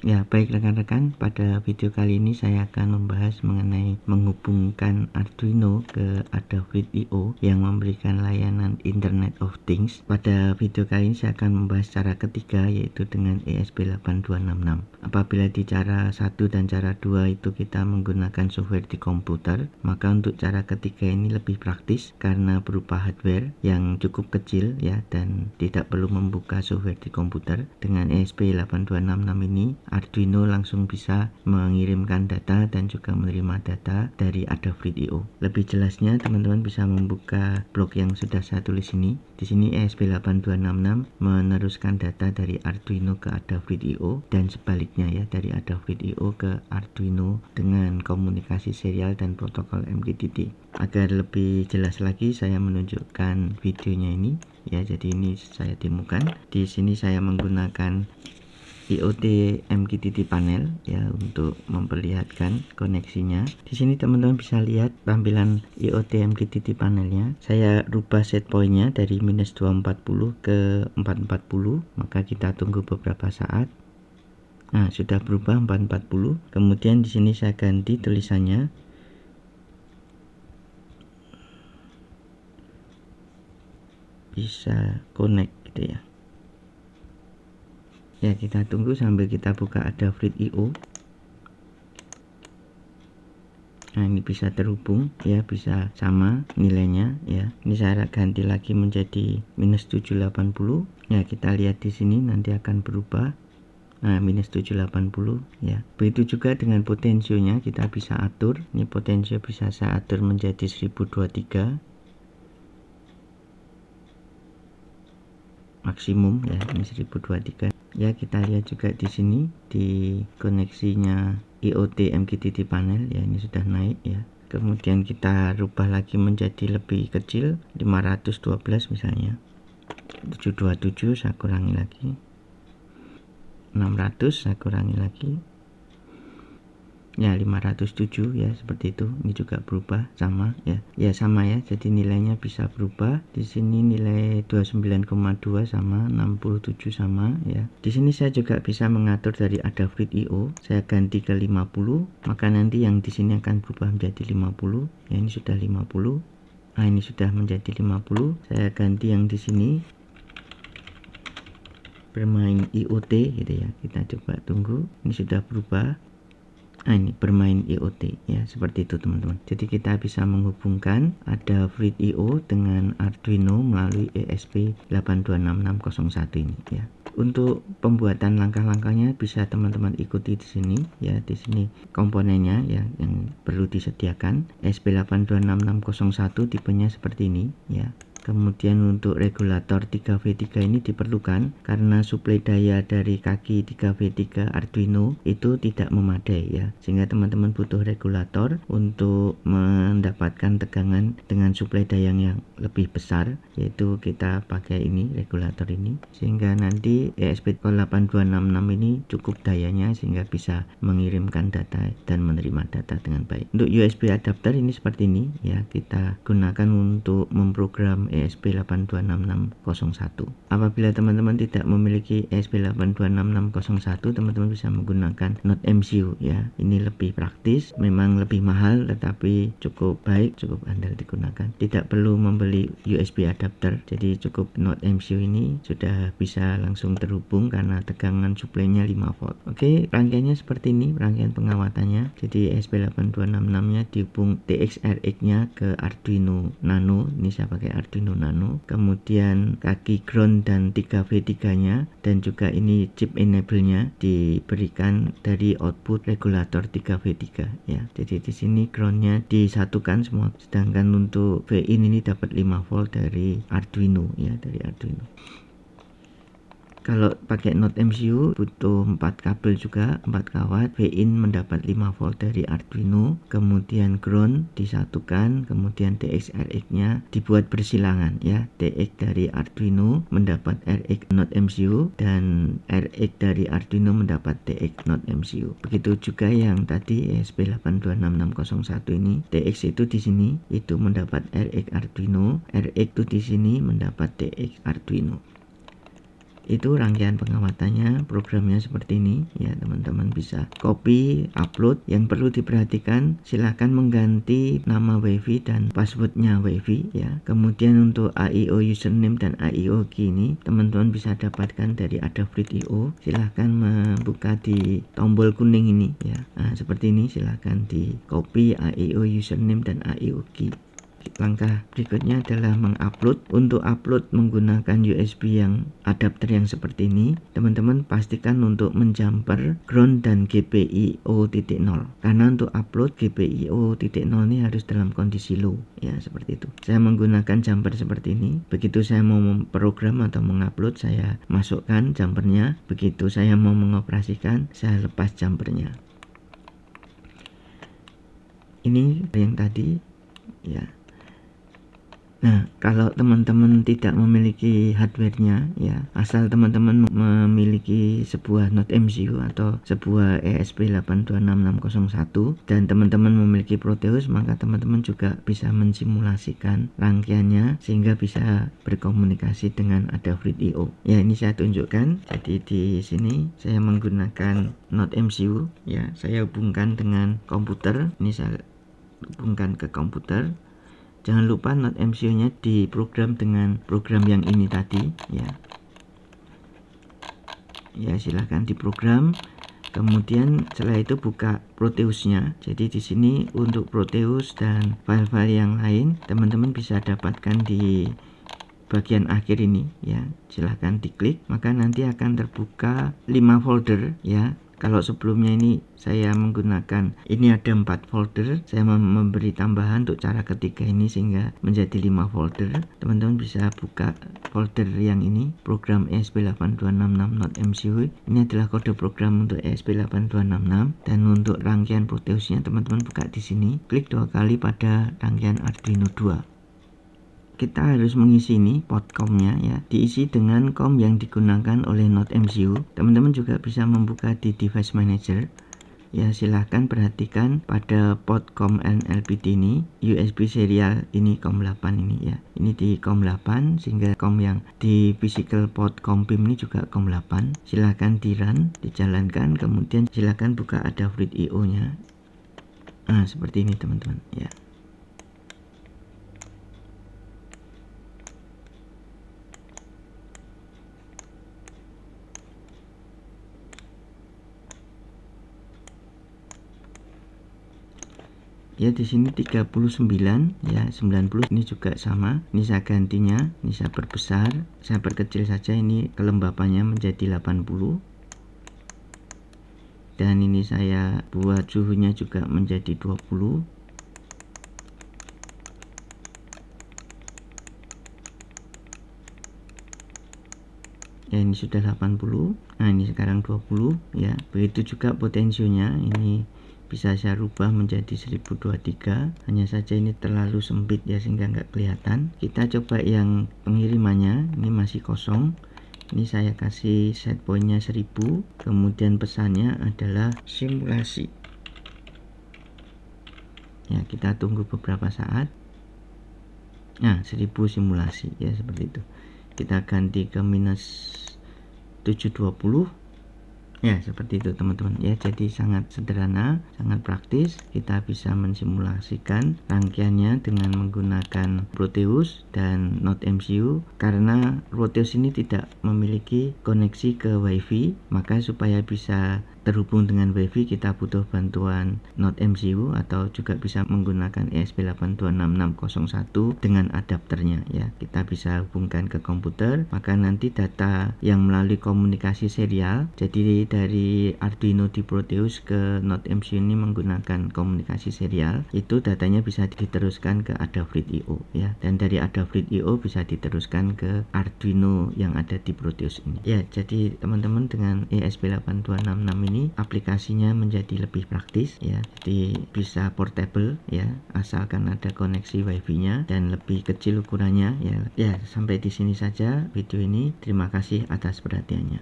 Ya, baik rekan-rekan, pada video kali ini saya akan membahas mengenai menghubungkan Arduino ke Adafruit.io yang memberikan layanan Internet of Things. Pada video kali ini saya akan membahas cara ketiga, yaitu dengan ESP8266. Apabila di cara 1 dan cara 2 itu kita menggunakan software di komputer, maka untuk cara ketiga ini lebih praktis karena berupa hardware yang cukup kecil ya, dan tidak perlu membuka software di komputer. Dengan ESP8266 ini Arduino langsung bisa mengirimkan data dan juga menerima data dari Adafruit.io. Lebih jelasnya teman-teman bisa membuka blog yang sudah saya tulis ini. Di sini ESP8266 meneruskan data dari Arduino ke Adafruit.io dan sebaliknya ya, dari Adafruit.io ke Arduino dengan komunikasi serial dan protokol MQTT. Agar lebih jelas lagi saya menunjukkan videonya ini ya. Jadi ini saya demokan. Di sini saya menggunakan IoT MQTT panel ya untuk memperlihatkan koneksinya. Di sini teman-teman bisa lihat tampilan IoT MQTT panelnya. Saya rubah set pointnya dari -240 ke 440, maka kita tunggu beberapa saat. Nah, sudah berubah 440. Kemudian di sini saya ganti tulisannya. Bisa connect gitu ya. Ya, kita tunggu sambil kita buka Adafruit.io. Nah, ini bisa terhubung ya, bisa sama nilainya ya. Ini saya ganti lagi menjadi -780. Ya, kita lihat di sini nanti akan berubah. Nah, -780 ya. Begitu juga dengan potensionya kita bisa atur. Ini potensio bisa saya atur menjadi 1023 maksimum ya, ini 1023. Ya, kita lihat juga di sini di koneksinya IoT MQTT panel ya, ini sudah naik ya. Kemudian kita rubah lagi menjadi lebih kecil, 512 misalnya. 727 saya kurangi lagi. 600 saya kurangi lagi. Ya, 507 ya, seperti itu. Ini juga berubah sama ya. Ya, sama ya. Jadi nilainya bisa berubah. Di sini nilai 29,2 sama, 67 sama ya. Di sini saya juga bisa mengatur dari Adafruit.io. Saya ganti ke 50, maka nanti yang di sini akan berubah menjadi 50. Ya, ini sudah 50. Nah, ini sudah menjadi 50. Saya ganti yang di sini bermain IoT gitu ya. Kita coba tunggu. Ini sudah berubah. Nah, ini bermain IoT ya, seperti itu teman-teman. Jadi kita bisa menghubungkan Adafruit.io dengan Arduino melalui ESP826601 ini ya. Untuk pembuatan langkah-langkahnya bisa teman-teman ikuti di sini ya. Di sini komponennya ya yang perlu disediakan. ESP826601 tipenya seperti ini ya. Kemudian untuk regulator 3V3 ini diperlukan karena suplai daya dari kaki 3V3 Arduino itu tidak memadai ya, sehingga teman-teman butuh regulator untuk mendapatkan tegangan dengan suplai daya yang lebih besar, yaitu kita pakai ini, regulator ini, sehingga nanti ESP8266 ini cukup dayanya sehingga bisa mengirimkan data dan menerima data dengan baik. Untuk USB adapter ini seperti ini ya, kita gunakan untuk memprogram ESP826601. Apabila teman-teman tidak memiliki ESP826601, teman-teman bisa menggunakan Node MCU ya. Ini lebih praktis, memang lebih mahal tetapi cukup baik, cukup andal digunakan. Tidak perlu membeli USB adapter, jadi cukup Node MCU ini sudah bisa langsung terhubung karena tegangan suplainya 5 volt. Oke, rangkaiannya seperti ini, rangkaian pengawatannya. Jadi ESP8266-nya dihubung TX-RX-nya ke Arduino Nano. Ini saya pakai Arduino Nano, kemudian kaki ground dan 3V3-nya, dan juga ini chip enable-nya diberikan dari output regulator 3V3 ya. Jadi di sini ground-nya disatukan semua, sedangkan untuk V-in ini dapat 5 volt dari Arduino ya, dari Arduino. Kalau pakai Node MCU butuh 4 kabel juga, 4 kawat. V-in mendapat 5 volt dari Arduino, kemudian ground disatukan, kemudian TX-RX-nya dibuat bersilangan ya. TX dari Arduino mendapat RX Node MCU dan RX dari Arduino mendapat TX Node MCU. Begitu juga yang tadi ESP826601 ini, TX itu di sini itu mendapat RX Arduino, RX itu di sini mendapat TX Arduino. Itu rangkaian pengawatannya, programnya seperti ini ya, teman-teman bisa copy, upload. Yang perlu diperhatikan, silahkan mengganti nama WiFi dan passwordnya WiFi ya. Kemudian untuk AIO username dan AIO key ini teman-teman bisa dapatkan dari Adapt.io. Silahkan membuka di tombol kuning ini ya. Nah, seperti ini, silahkan di copy AIO username dan AIO key. Langkah berikutnya adalah mengupload. Untuk upload menggunakan USB yang adapter yang seperti ini, teman-teman pastikan untuk menjumper ground dan GPIO 0, karena untuk upload GPIO 0 ini harus dalam kondisi low ya, seperti itu. Saya menggunakan jumper seperti ini. Begitu saya mau memprogram atau mengupload, saya masukkan jumpernya. Begitu saya mau mengoperasikan, saya lepas jumpernya. Ini yang tadi ya. Nah, kalau teman-teman tidak memiliki hardware-nya ya, asal teman-teman memiliki sebuah Node MCU atau sebuah ESP826601 dan teman-teman memiliki Proteus, maka teman-teman juga bisa mensimulasikan rangkaiannya sehingga bisa berkomunikasi dengan Adapt.io. Ya, ini saya tunjukkan. Jadi di sini saya menggunakan Node MCU ya, saya hubungkan dengan komputer. Ini saya hubungkan ke komputer. Jangan lupa Node MCU-nya diprogram dengan program yang ini tadi ya. Ya, silahkan diprogram. Kemudian setelah itu buka Proteus-nya. Jadi di sini untuk Proteus dan file-file yang lain teman-teman bisa dapatkan di bagian akhir ini ya. Silahkan diklik, maka nanti akan terbuka 5 folder ya. Kalau sebelumnya ini saya menggunakan, ini ada 4 folder, saya memberi tambahan untuk cara ketiga ini sehingga menjadi 5 folder. Teman-teman bisa buka folder yang ini, program ESP8266 Node MCU. Ini adalah kode program untuk ESP8266, dan untuk rangkaian Proteusnya teman-teman buka di sini, klik 2 kali pada rangkaian Arduino 2. Kita harus mengisi ini port COM-nya ya, diisi dengan COM yang digunakan oleh Node MCU. Teman-teman juga bisa membuka di device manager ya. Silahkan perhatikan pada port COM NLPD ini, USB serial ini COM 8 ini ya, ini di COM 8, sehingga COM yang di physical port COM PIM ini juga COM 8. Silahkan di run, dijalankan, kemudian silahkan buka Adapt.io nya. Nah, seperti ini teman-teman ya. Ya, di sini 39 ya, 90 ini juga sama. Ini saya gantinya, ini saya perbesar, saya perkecil saja ini kelembapannya menjadi 80. Dan ini saya buat suhunya juga menjadi 20. Ya, ini sudah 80. Nah, ini sekarang 20 ya. Begitu juga potensionya, ini bisa saya rubah menjadi 1023. Hanya saja ini terlalu sempit ya, sehingga nggak kelihatan. Kita coba yang pengirimannya, ini masih kosong. Ini saya kasih set pointnya 1000. Kemudian pesannya adalah simulasi. Ya, kita tunggu beberapa saat. Nah, 1000 simulasi ya, seperti itu. Kita ganti ke minus 720 ya, seperti itu teman-teman ya. Jadi sangat sederhana, sangat praktis. Kita bisa mensimulasikan rangkaiannya dengan menggunakan Proteus dan Node MCU. Karena Proteus ini tidak memiliki koneksi ke WiFi, maka supaya bisa terhubung dengan WiFi kita butuh bantuan Node MCU, atau juga bisa menggunakan ESP826601 dengan adapternya ya. Kita bisa hubungkan ke komputer, maka nanti data yang melalui komunikasi serial, jadi dari Arduino di Proteus ke Node MCU ini menggunakan komunikasi serial, itu datanya bisa diteruskan ke Adapt.io ya, dan dari Adapt.io bisa diteruskan ke Arduino yang ada di Proteus ini ya. Jadi teman-teman dengan ESP8266 ini aplikasinya menjadi lebih praktis ya, jadi bisa portable ya, asalkan ada koneksi WiFi nya dan lebih kecil ukurannya ya. Ya, sampai di sini saja video ini. Terima kasih atas perhatiannya.